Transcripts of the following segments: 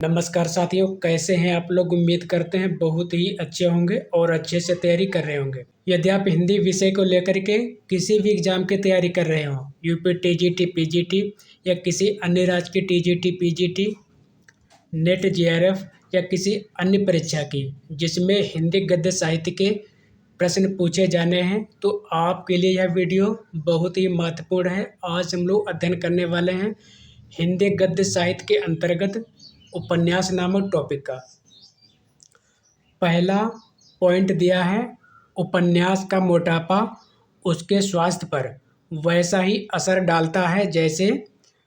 नमस्कार साथियों, कैसे हैं आप लोग। उम्मीद करते हैं बहुत ही अच्छे होंगे और अच्छे से तैयारी कर रहे होंगे। यदि आप हिंदी विषय को लेकर के किसी भी एग्जाम की तैयारी कर रहे हो, यूपी टीजीटी पीजीटी या किसी अन्य राज्य की टीजीटी पीजीटी, नेट जेआरएफ या किसी अन्य परीक्षा की जिसमें हिंदी गद्य साहित्य के प्रश्न पूछे जाने हैं, तो आपके लिए यह वीडियो बहुत ही महत्वपूर्ण है। आज हम लोग अध्ययन करने वाले हैं हिंदी गद्य साहित्य के अंतर्गत उपन्यास नामक टॉपिक का। पहला पॉइंट दिया है, उपन्यास का मोटापा उसके स्वास्थ्य पर वैसा ही असर डालता है जैसे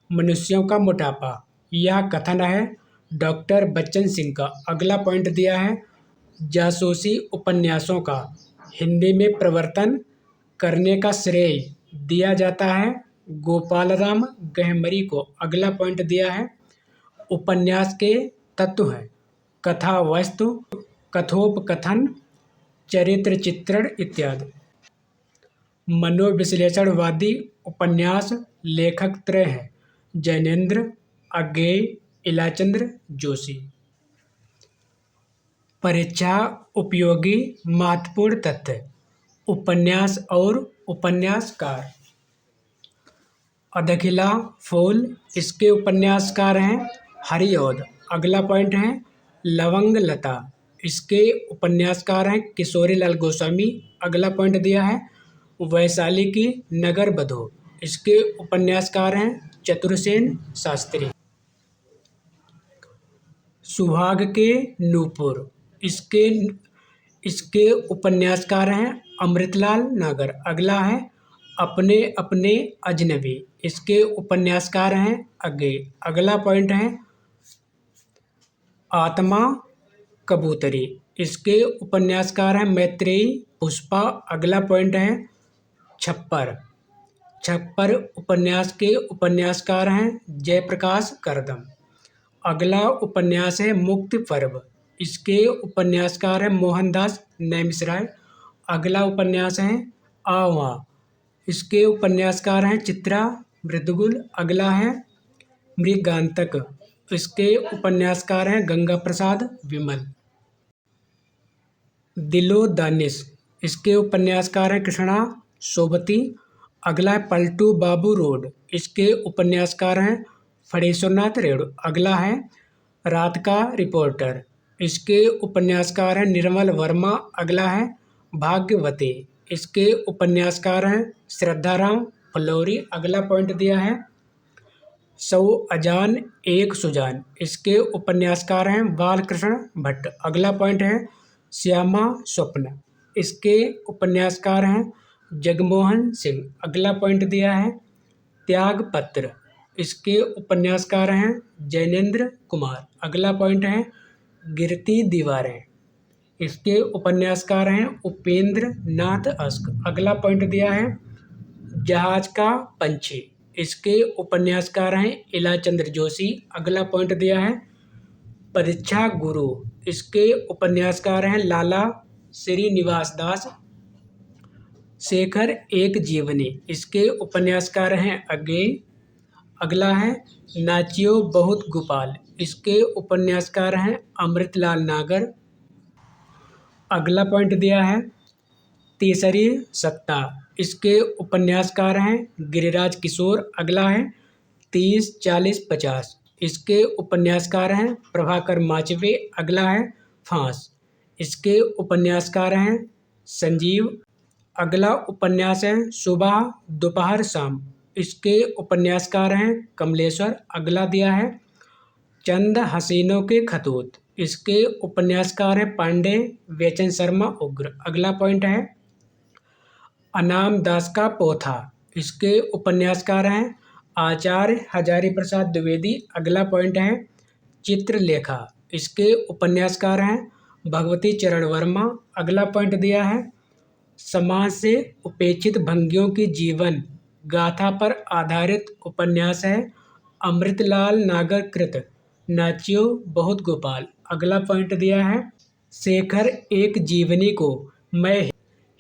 मनुष्यों का मोटापा। यह कथन है डॉक्टर बच्चन सिंह का। अगला पॉइंट दिया है, जासूसी उपन्यासों का हिंदी में प्रवर्तन करने का श्रेय दिया जाता है गोपालराम गहमरी को। अगला पॉइंट दिया है, उपन्यास के तत्व हैं कथा वस्तु, कथोपकथन, चरित्र चित्रण इत्यादि। मनोविश्लेषणवादी उपन्यास लेखक त्रय हैं जैनेन्द्र, अज्ञेय, इलाचंद्र जोशी। परीक्षा उपयोगी महत्वपूर्ण तथ्य, उपन्यास और उपन्यासकार। अदखिला फूल, इसके उपन्यासकार हैं हरिऔध। अगला पॉइंट है, लवंग लता, इसके उपन्यासकार हैं किशोरी लाल गोस्वामी। अगला पॉइंट दिया है, वैशाली की नगर बधू, इसके उपन्यासकार हैं चतुरसेन शास्त्री। सुहाग के नूपुर, इसके उपन्यासकार हैं अमृतलाल नागर। अगला है, अपने अपने अजनबी, इसके उपन्यासकार हैं अज्ञेय। अगला पॉइंट है, आत्मा कबूतरी, इसके उपन्यासकार हैं मैत्रेयी पुष्पा। अगला पॉइंट है, छप्पर, छप्पर उपन्यास के उपन्यासकार हैं जयप्रकाश करदम। अगला उपन्यास है मुक्ति पर्व, इसके उपन्यासकार हैं मोहनदास नैमिषारण्य। अगला उपन्यास है आह्वा, इसके उपन्यासकार हैं चित्रा मृदुगुल। अगला है मृगांतक, इसके उपन्यासकार हैं गंगा प्रसाद विमल। दिलो दानिश, इसके उपन्यासकार हैं कृष्णा सोबती। अगला है पलटू बाबू रोड, इसके उपन्यासकार हैं फणीश्वरनाथ रेणु। अगला है रात का रिपोर्टर, इसके उपन्यासकार हैं निर्मल वर्मा। अगला है भाग्यवती, इसके उपन्यासकार हैं श्रद्धाराम फुलौरी। अगला पॉइंट दिया है, सौ अजान एक सुजान, इसके उपन्यासकार हैं बालकृष्ण भट्ट। अगला पॉइंट है, श्यामा स्वप्न, इसके उपन्यासकार हैं जगमोहन सिंह। अगला पॉइंट दिया है, त्यागपत्र, इसके उपन्यासकार हैं जैनेन्द्र कुमार। अगला पॉइंट है, गिरती दीवारें, इसके उपन्यासकार हैं उपेंद्र नाथ अस्क। अगला पॉइंट दिया है, जहाज का पंछी, इसके उपन्यासकार हैं इलाचंद्र जोशी। अगला पॉइंट दिया है, परीक्षा गुरु, इसके उपन्यासकार हैं लाला श्रीनिवास दास। शेखर एक जीवनी, इसके उपन्यासकार हैं अज्ञेय। अगला है, नाचियो बहुत गोपाल, इसके उपन्यासकार हैं अमृतलाल नागर। अगला पॉइंट दिया है, तीसरी सत्ता, इसके उपन्यासकार हैं गिरिराज किशोर। अगला है, 30-40-50, इसके उपन्यासकार हैं प्रभाकर माचवे। अगला है, फांस, इसके उपन्यासकार हैं संजीव। अगला उपन्यास है सुबह दोपहर शाम, इसके उपन्यासकार हैं कमलेश्वर। अगला दिया है, चंद हसीनों के खतूत, इसके उपन्यासकार हैं पांडे बेचन शर्मा उग्र। अगला पॉइंट है, अनाम दास का पोथा, इसके उपन्यासकार हैं आचार्य हजारी प्रसाद द्विवेदी। अगला पॉइंट है, चित्रलेखा, इसके उपन्यासकार हैं भगवती चरण वर्मा। अगला पॉइंट दिया है, समाज से उपेक्षित भंगियों की जीवन गाथा पर आधारित उपन्यास है अमृतलाल नागर कृत नाचियो बहुत गोपाल। अगला पॉइंट दिया है, शेखर एक जीवनी को मैं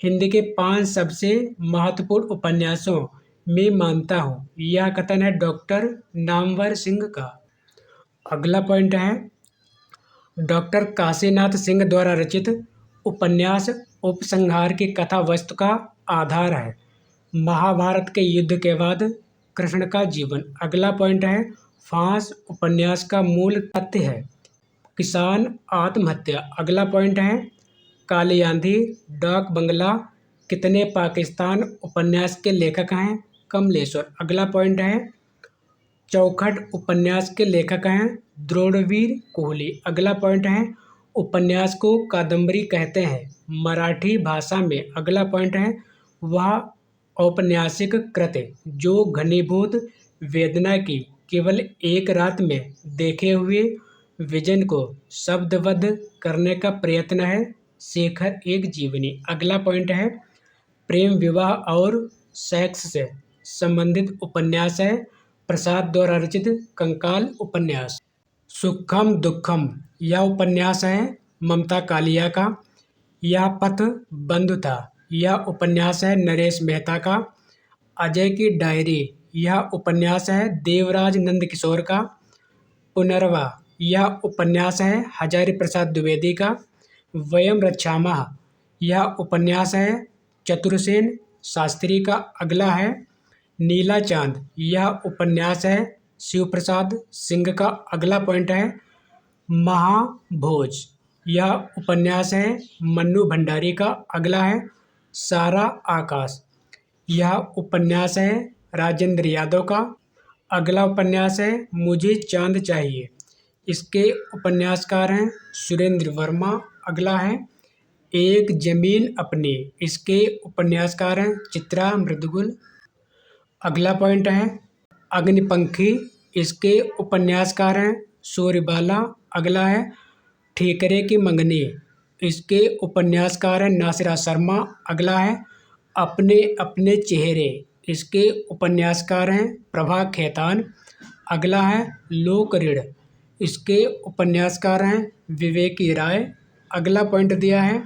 हिंदी के 5 सबसे महत्वपूर्ण उपन्यासों में मानता हूँ। यह कथन है डॉक्टर नामवर सिंह का। अगला पॉइंट है, डॉक्टर काशीनाथ सिंह द्वारा रचित उपन्यास उपसंहार की कथा वस्तु का आधार है। महाभारत के युद्ध के बाद कृष्ण का जीवन। अगला पॉइंट है फांस उपन्यास का मूल तथ्य है। किसान आत्महत्या। अगला पॉइंट है काली आंधी डाक बंगला कितने पाकिस्तान उपन्यास के लेखक हैं? कमलेश्वर। अगला पॉइंट है चौखट उपन्यास के लेखक हैं द्रोणवीर कोहली। अगला पॉइंट है उपन्यास को कादम्बरी कहते हैं मराठी भाषा में। अगला पॉइंट है वह औपन्यासिक कृत्य जो घनीभूत वेदना की केवल एक रात में देखे हुए विजन को शब्दबद्ध करने का प्रयत्न है शेखर एक जीवनी। अगला पॉइंट है प्रेम विवाह और सेक्स से संबंधित उपन्यास है प्रसाद द्वारा रचित कंकाल उपन्यास। सुखम दुखम यह उपन्यास है ममता कालिया का। यह पथ बंधु था यह उपन्यास है नरेश मेहता का। अजय की डायरी यह उपन्यास है देवराज नंदकिशोर का। पुनर्वा यह उपन्यास है हजारी प्रसाद द्विवेदी का। वयम रक्षामः यह उपन्यास है चतुरसेन शास्त्री का। अगला है नीला चांद यह उपन्यास है शिव प्रसाद सिंह का। अगला पॉइंट है महाभोज यह उपन्यास है मन्नू भंडारी का। अगला है सारा आकाश यह उपन्यास है राजेंद्र यादव का। अगला उपन्यास है मुझे चांद चाहिए इसके उपन्यासकार हैं सुरेंद्र वर्मा। अगला है एक जमीन अपनी इसके उपन्यासकार हैं चित्रा मृदुगुल। अगला पॉइंट है अग्निपंखी इसके उपन्यासकार हैं सूर्यबाला। अगला है ठेकरे की मंगनी इसके उपन्यासकार हैं नासिरा शर्मा। अगला है अपने अपने चेहरे इसके उपन्यासकार हैं प्रभा खेतान। अगला है लोक ऋण इसके उपन्यासकार हैं विवेकी राय। अगला पॉइंट दिया है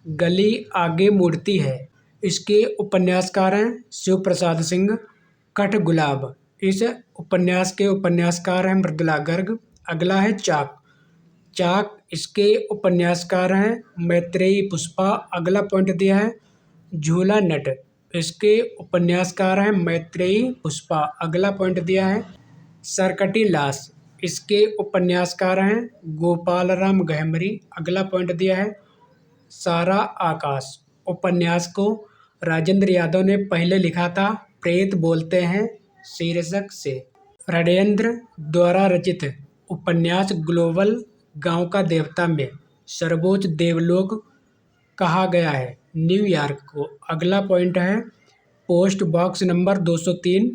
गली आगे मुड़ती है इसके उपन्यासकार हैं शिव प्रसाद सिंह। कठ गुलाब इस उपन्यास के उपन्यासकार हैं मृदुला गर्ग। अगला है चाक चाक इसके उपन्यासकार हैं मैत्रेयी पुष्पा। अगला पॉइंट दिया है झूला नट इसके उपन्यासकार हैं मैत्रेयी पुष्पा। अगला पॉइंट दिया है सरकटी लाश इसके उपन्यासकार हैं गोपाल राम गहमरी। अगला पॉइंट दिया है सारा आकाश उपन्यास को राजेंद्र यादव ने पहले लिखा था प्रेत बोलते हैं शीर्षक से। रणेंद्र द्वारा रचित उपन्यास ग्लोबल गांव का देवता में सर्वोच्च देवलोक कहा गया है न्यूयॉर्क को। अगला पॉइंट है post box number 203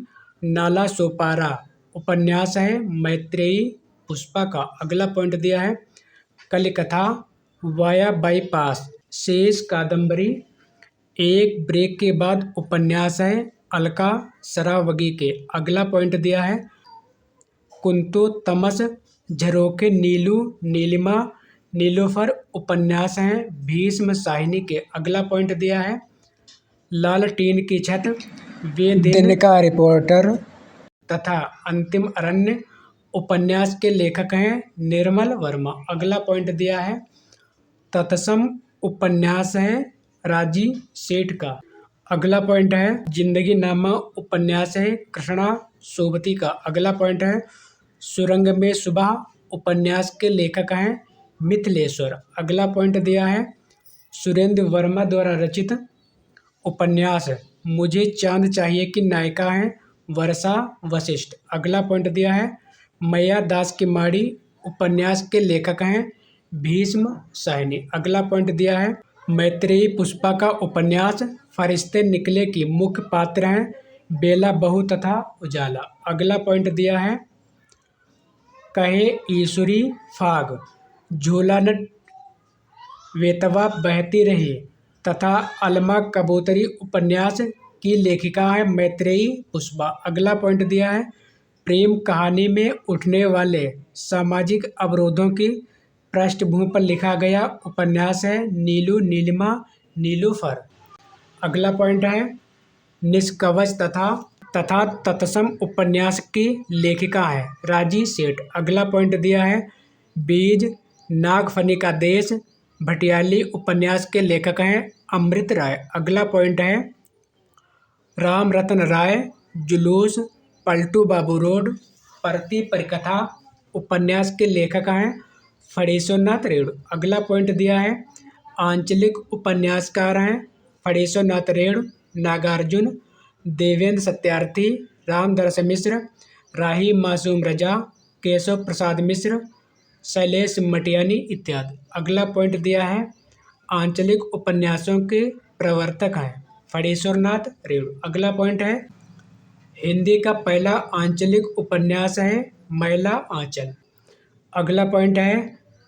Nala Sopara उपन्यास है मैत्रेयी पुष्पा का। अगला पॉइंट दिया है कलिकथा वाया बाईपास शेष कादम्बरी एक ब्रेक के बाद उपन्यास है अलका सरावगी के। अगला पॉइंट दिया है कुंतो तमस झरोखे नीलू नीलिमा नीलोफर उपन्यास हैं भीष्म साहिनी के। अगला पॉइंट दिया है लाल टीन की छत वे दिन का रिपोर्टर तथा अंतिम अरण्य उपन्यास के लेखक हैं निर्मल वर्मा। अगला पॉइंट दिया है तत्सम उपन्यास है राजी सेठ का। अगला पॉइंट है जिंदगी नामा उपन्यास है कृष्णा सोबती का। अगला पॉइंट है सुरंग में सुबह उपन्यास के लेखक हैं मिथिलेश्वर। अगला पॉइंट दिया है सुरेंद्र वर्मा द्वारा रचित उपन्यास मुझे चांद चाहिए की नायिका हैं वर्षा वशिष्ठ। अगला पॉइंट दिया है मैया दास की माड़ी उपन्यास के लेखक हैं भीष्म साहिनी। अगला पॉइंट दिया है मैत्रेयी पुष्पा का उपन्यास फरिश्ते निकले की मुख्य पात्र हैं बेला बहू तथा उजाला। अगला पॉइंट दिया है कहे ईश्वरी फाग झूलानट वेतवा बहती रही तथा अलमा कबूतरी उपन्यास की लेखिका है मैत्रेयी पुष्पा। अगला पॉइंट दिया है प्रेम कहानी में उठने वाले सामाजिक अवरोधों की पृष्ठभूमि पर लिखा गया उपन्यास है नीलू नीलिमा नीलूफर। अगला पॉइंट है निष्कवच तथा तत्सम उपन्यास की लेखिका है राजी सेठ। अगला पॉइंट दिया है बीज नागफनी का देश भटियाली उपन्यास के लेखक हैं अमृत राय। अगला पॉइंट है राम रतन राय, जुलूस, पलटू बाबू रोड, परती परिकथा उपन्यास के लेखक हैं फणीश्वरनाथ रेणु। अगला पॉइंट दिया है आंचलिक उपन्यासकार हैं फणीश्वरनाथ रेणु, नागार्जुन, देवेंद्र सत्यार्थी, रामदरस मिश्र, राही मासूम रजा, केशव प्रसाद मिश्र, शैलेश मटियानी इत्यादि। अगला पॉइंट दिया है आंचलिक उपन्यासों के प्रवर्तक हैं फणीश्वरनाथ रेणु। अगला पॉइंट है हिंदी का पहला आंचलिक उपन्यास है मैला आंचल। अगला पॉइंट है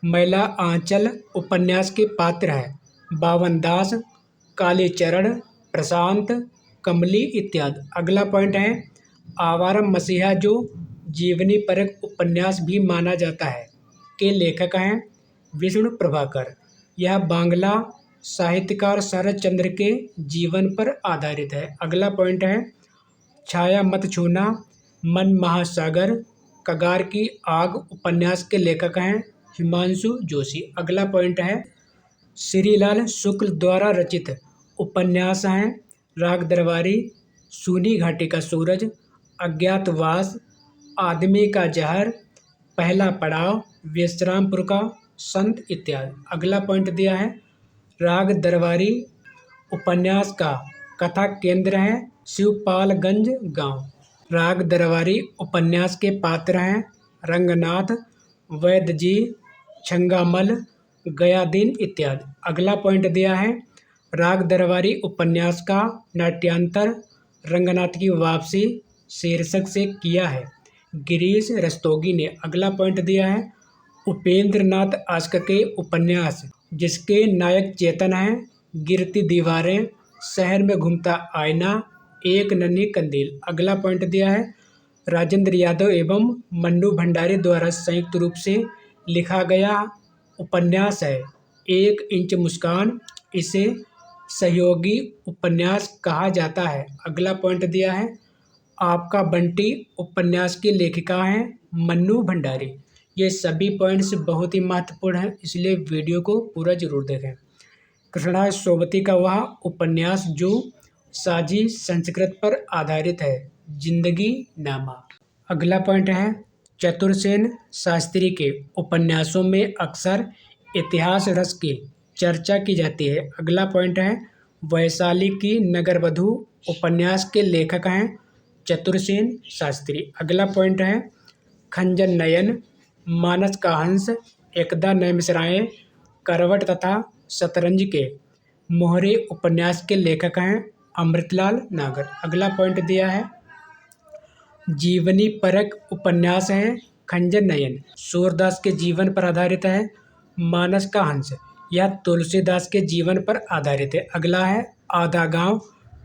मैला आंचल उपन्यास के पात्र हैं बावन दास, कालीचरण, प्रशांत, कमली इत्यादि। अगला पॉइंट है आवारम मसीहा, जो जीवनी परक उपन्यास भी माना जाता है, के लेखक हैं विष्णु प्रभाकर। यह बांग्ला साहित्यकार शरद चंद्र के जीवन पर आधारित है। अगला पॉइंट है छाया मत छूना, मन महासागर, कगार की आग उपन्यास के लेखक हैं हिमांशु जोशी। अगला पॉइंट है श्रीलाल शुक्ल द्वारा रचित उपन्यास हैं राग दरबारी, सूनी घाटी का सूरज, अज्ञातवास, आदमी का जहर, पहला पड़ाव, विश्रामपुर का संत इत्यादि। अगला पॉइंट दिया है राग दरबारी उपन्यास का कथा केंद्र है शिवपालगंज गांव। राग दरबारी उपन्यास के पात्र हैं रंगनाथ, वैद्य जी, छंगामल, गयादीन इत्यादि। अगला पॉइंट दिया है राग दरबारी उपन्यास का नाट्यांतर रंगनाथ की वापसी शीर्षक से किया है गिरीश रस्तोगी ने। अगला पॉइंट दिया है उपेंद्र नाथ आस्क के उपन्यास जिसके नायक चेतन हैं गिरती दीवारें, शहर में घूमता आईना, एक नन्ही कंदील। अगला पॉइंट दिया है राजेंद्र यादव एवं मन्नू भंडारी द्वारा संयुक्त रूप से लिखा गया उपन्यास है एक इंच मुस्कान, इसे सहयोगी उपन्यास कहा जाता है। अगला पॉइंट दिया है आपका बंटी उपन्यास की लेखिका हैं मन्नू भंडारी। ये सभी पॉइंट्स बहुत ही महत्वपूर्ण हैं, इसलिए वीडियो को पूरा जरूर देखें। कृष्णा सोबती का वह उपन्यास जो साझी संस्कृत पर आधारित है जिंदगी नामा। अगला पॉइंट है चतुरसेन शास्त्री के उपन्यासों में अक्सर इतिहास रस की चर्चा की जाती है। अगला पॉइंट है वैशाली की नगरवधू उपन्यास के लेखक हैं चतुरसेन शास्त्री। अगला पॉइंट है खंजन नयन, मानस का हंस, एकदा नैमिषराय, करवट तथा शतरंज के मोहरे उपन्यास के लेखक हैं अमृतलाल नागर। अगला पॉइंट दिया है जीवनी परक उपन्यास है खंजन नयन, सूरदास के जीवन पर आधारित है। मानस का हंस यह तुलसीदास के जीवन पर आधारित है। अगला है आधा गांव,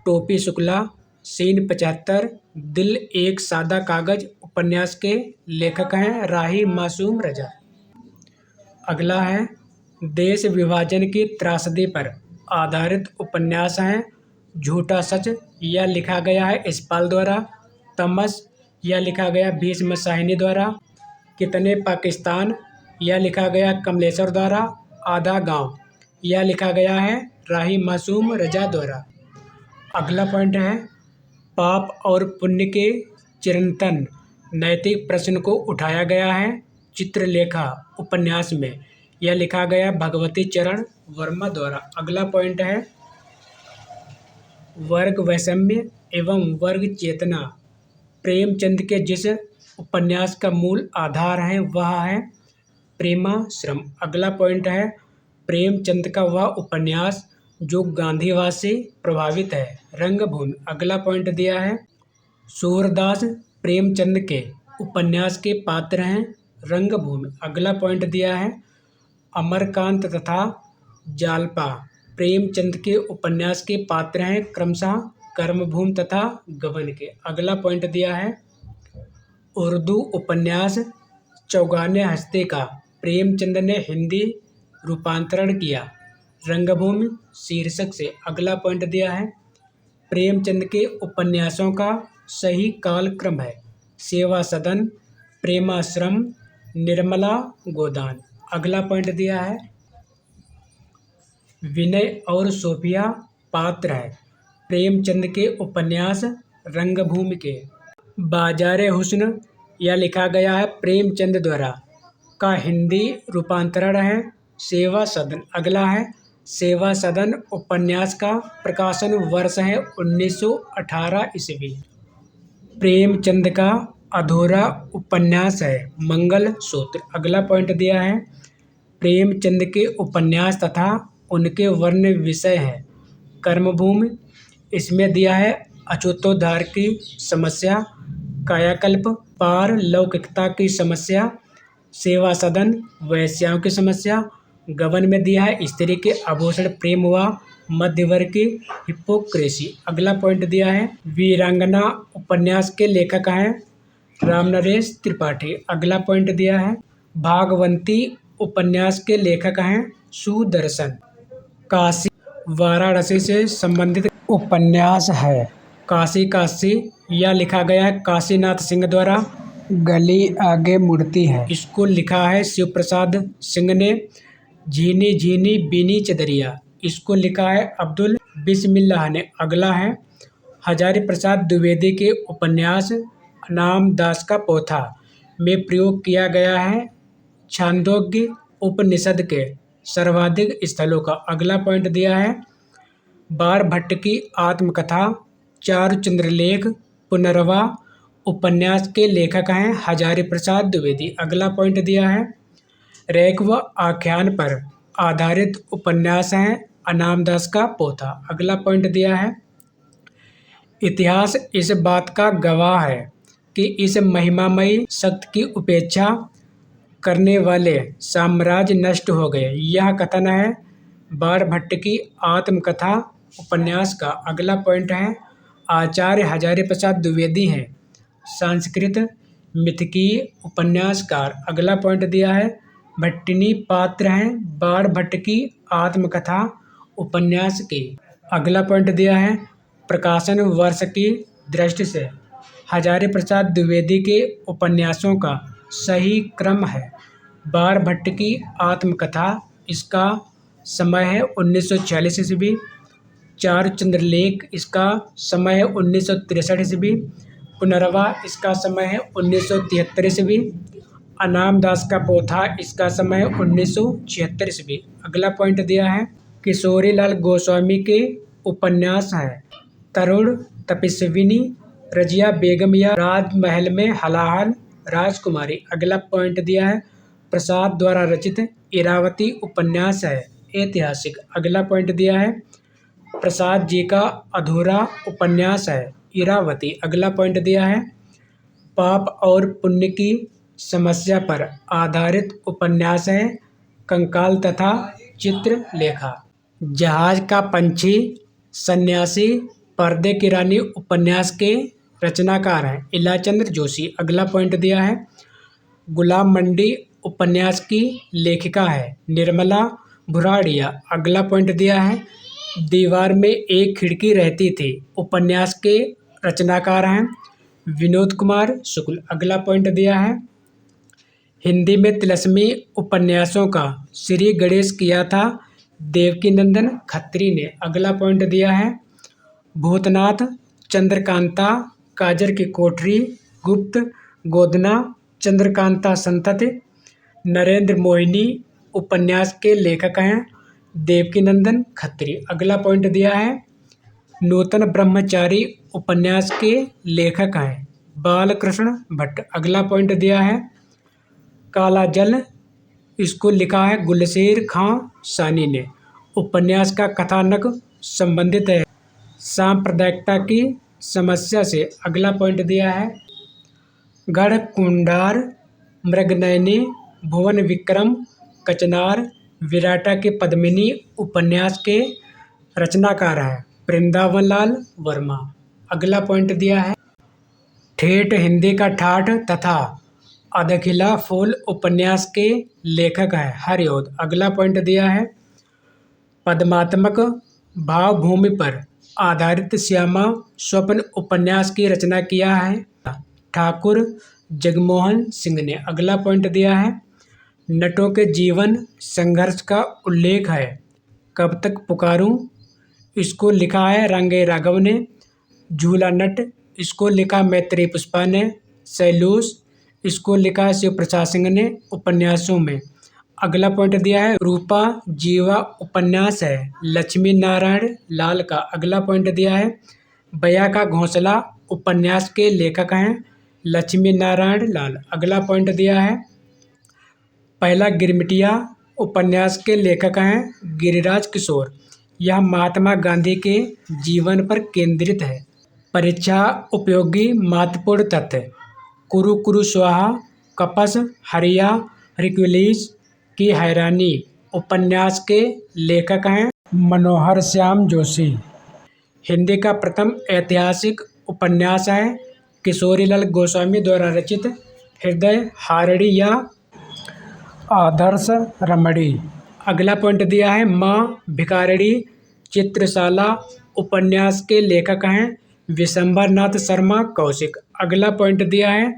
टोपी शुक्ला, सीन 75, दिल एक सादा कागज उपन्यास के लेखक हैं राही मासूम रजा। अगला है देश विभाजन की त्रासदी पर आधारित उपन्यास है झूठा सच, यह लिखा गया है यशपाल द्वारा। तमस यह लिखा गया भीष्म साहिनी द्वारा। कितने पाकिस्तान यह लिखा गया कमलेश्वर द्वारा। आधा गांव यह लिखा गया है राही मासूम रजा द्वारा। अगला पॉइंट है पाप और पुण्य के चिरंतन नैतिक प्रश्न को उठाया गया है चित्रलेखा उपन्यास में, यह लिखा गया भगवती चरण वर्मा द्वारा। अगला पॉइंट है वर्ग वैषम्य एवं वर्ग चेतना प्रेमचंद के जिस उपन्यास का मूल आधार है वह है प्रेमाश्रम। अगला पॉइंट है प्रेमचंद का वह उपन्यास जो गांधीवाद से प्रभावित है रंगभूमि। अगला पॉइंट दिया है सूरदास प्रेमचंद के उपन्यास के पात्र हैं रंगभूमि। अगला पॉइंट दिया है अमरकांत तथा जालपा प्रेमचंद के उपन्यास के पात्र हैं क्रमशः कर्मभूमि तथा गबन के। अगला पॉइंट दिया है उर्दू उपन्यास चौगाने हस्ते का प्रेमचंद ने हिंदी रूपांतरण किया रंगभूमि शीर्षक से। अगला पॉइंट दिया है प्रेमचंद के उपन्यासों का सही कालक्रम है सेवा सदन, प्रेमाश्रम, निर्मला गोदान। अगला पॉइंट दिया है विनय और सोफिया पात्र है प्रेमचंद के उपन्यास रंगभूमि के। बाजारे हुस्न यह लिखा गया है प्रेमचंद द्वारा का हिंदी रूपांतरण है सेवा सदन। अगला है सेवा सदन उपन्यास का प्रकाशन वर्ष है 1918 ईस्वी। प्रेमचंद का अधूरा उपन्यास है मंगल सूत्र। अगला पॉइंट दिया है प्रेमचंद के उपन्यास तथा उनके वर्ण विषय है कर्मभूमि। इसमें दिया है अछूतोद्धार की समस्या, कायाकल्प, पारलौकिकता की समस्या, सेवा सदन, वैश्याओं की समस्या। गबन में दिया है स्त्री के आभूषण प्रेम व मध्यवर्ग की हिपोक्रेसी। अगला पॉइंट दिया है वीरांगना उपन्यास के लेखक हैं रामनरेश त्रिपाठी। अगला पॉइंट दिया है भागवंती उपन्यास के लेखक हैं सुदर्शन। काशी वाराणसी से संबंधित उपन्यास है काशी काशी। यह लिखा गया है काशीनाथ सिंह द्वारा। गली आगे मुड़ती है इसको लिखा है शिव प्रसाद सिंह ने। झीनी झीनी बीनी चदरिया इसको लिखा है अब्दुल बिस्मिल्लाह ने। अगला है हजारी प्रसाद द्विवेदी के उपन्यास नामदास का पोथा में प्रयोग किया गया है छांदोग्य उपनिषद के सर्वाधिक स्थलों का। अगला पॉइंट दिया है बाणभट्ट की आत्मकथा चारुचंद्रलेख पुनर्वा उपन्यास के लेखक हैं हजारी प्रसाद द्विवेदी। अगला पॉइंट दिया है रेख व आख्यान पर आधारित उपन्यास है अनामदास का पोथा। अगला पॉइंट दिया है इतिहास इस बात का गवाह है कि इस महिमामयी शक्ति की उपेक्षा करने वाले साम्राज्य नष्ट हो गए। यह कथन है बाणभट्ट की आत्मकथा उपन्यास का। अगला पॉइंट है आचार्य हजारी प्रसाद द्विवेदी हैं संस्कृत मिथकीय उपन्यासकार। अगला पॉइंट दिया है भट्टिनी पात्र हैं बाणभट्ट की आत्मकथा उपन्यास की। अगला पॉइंट दिया है प्रकाशन वर्ष की दृष्टि से हजारी प्रसाद द्विवेदी के उपन्यासों का सही क्रम है बाणभट्ट की आत्मकथा इसका समय है 1946 ईस्वी। चारुचंद्रलेख इसका समय है 1963 ईस्वी। पुनर्वा इसका समय है 1973 ईस्वी। अनामदास का पोथा इसका समय है 1976 ईस्वी। अगला पॉइंट दिया है किशोरीलाल गोस्वामी के उपन्यास है तरुण तपस्विनी रजिया बेगम या राजमहल में हलाहल राजकुमारी। अगला पॉइंट दिया है प्रसाद द्वारा रचित इरावती उपन्यास है ऐतिहासिक। अगला पॉइंट दिया है प्रसाद जी का अधूरा उपन्यास है इरावती। अगला पॉइंट दिया है पाप और पुण्य की समस्या पर आधारित उपन्यास है कंकाल तथा चित्रलेखा। जहाज का पंछी सन्यासी पर्दे की रानी उपन्यास के रचनाकार हैं इलाचंद्र जोशी। अगला पॉइंट दिया है गुलाम मंडी उपन्यास की लेखिका है निर्मला भुराड़िया। अगला पॉइंट दिया है दीवार में एक खिड़की रहती थी उपन्यास के रचनाकार हैं विनोद कुमार शुक्ल। अगला पॉइंट दिया है हिंदी में तिलस्मी उपन्यासों का श्री गणेश किया था देवकीनंदन खत्री ने। अगला पॉइंट दिया है भूतनाथ चंद्रकांता काजर की कोठरी गुप्त गोदना चंद्रकांता संतति नरेंद्र मोहिनी उपन्यास के लेखक हैं देवकीनंदन खत्री। अगला पॉइंट दिया है नूतन ब्रह्मचारी उपन्यास के लेखक हैं बालकृष्ण भट्ट। अगला पॉइंट दिया है काला जल इसको लिखा है गुलशेर खां सानी ने। उपन्यास का कथानक संबंधित है सांप्रदायिकता की समस्या से। अगला पॉइंट दिया है गढ़ कुंडार मृगनयनी भुवन विक्रम कचनार विराटा के पद्मिनी उपन्यास के रचनाकार हैं वृंदावन लाल वर्मा। अगला पॉइंट दिया है ठेठ हिंदी का ठाठ तथा अधखिला फूल उपन्यास के लेखक हैं हरिओद। अगला पॉइंट दिया है पद्मात्मक भावभूमि पर आधारित श्यामा स्वप्न उपन्यास की रचना किया है ठाकुर जगमोहन सिंह ने। अगला पॉइंट दिया है नटों के जीवन संघर्ष का उल्लेख है। कब तक पुकारूं, इसको लिखा है रंगे राघव ने। झूला नट, इसको लिखा मैत्रेयी पुष्पा ने। सैलूस, इसको लिखा है शिव प्रसाद सिंह ने उपन्यासों में। अगला पॉइंट दिया है रूपा जीवा उपन्यास है लक्ष्मी नारायण लाल का। अगला पॉइंट दिया है बया का घोंसला उपन्यास के लेखक हैं लक्ष्मी नारायण लाल। अगला पॉइंट दिया है पहला गिरमिटिया उपन्यास के लेखक हैं गिरिराज किशोर। यह महात्मा गांधी के जीवन पर केंद्रित है। परीक्षा उपयोगी महत्वपूर्ण तथ्य। कुरु कुरु स्वाहा, कपस, हरिया, हरक्यूलिस की हैरानी उपन्यास के लेखक हैं मनोहर श्याम जोशी। हिंदी का प्रथम ऐतिहासिक उपन्यास है किशोरीलाल गोस्वामी द्वारा रचित हृदय हारड़ी या आदर्श रमणी। अगला पॉइंट दिया है माँ भिखारिणी चित्रशाला उपन्यास के लेखक हैं विशंबरनाथ शर्मा कौशिक। अगला पॉइंट दिया है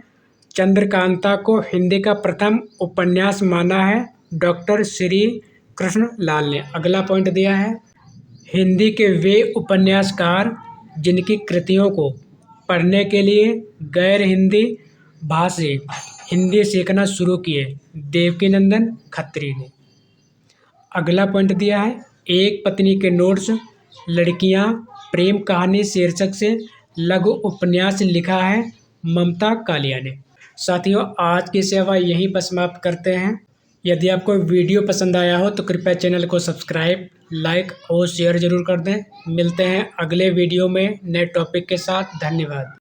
चंद्रकांता को हिंदी का प्रथम उपन्यास माना है डॉक्टर श्री कृष्ण लाल ने। अगला पॉइंट दिया है हिंदी के वे उपन्यासकार जिनकी कृतियों को पढ़ने के लिए गैर हिंदी भाषी हिंदी सीखना शुरू किए देवकीनंदन खत्री ने। अगला पॉइंट दिया है एक पत्नी के नोट्स लड़कियां प्रेम कहानी शीर्षक से लघु उपन्यास लिखा है ममता कालिया ने। साथियों, आज की सेवा यहीं पर समाप्त करते हैं। यदि आपको वीडियो पसंद आया हो तो कृपया चैनल को सब्सक्राइब, लाइक और शेयर जरूर कर दें। मिलते हैं अगले वीडियो में नए टॉपिक के साथ। धन्यवाद।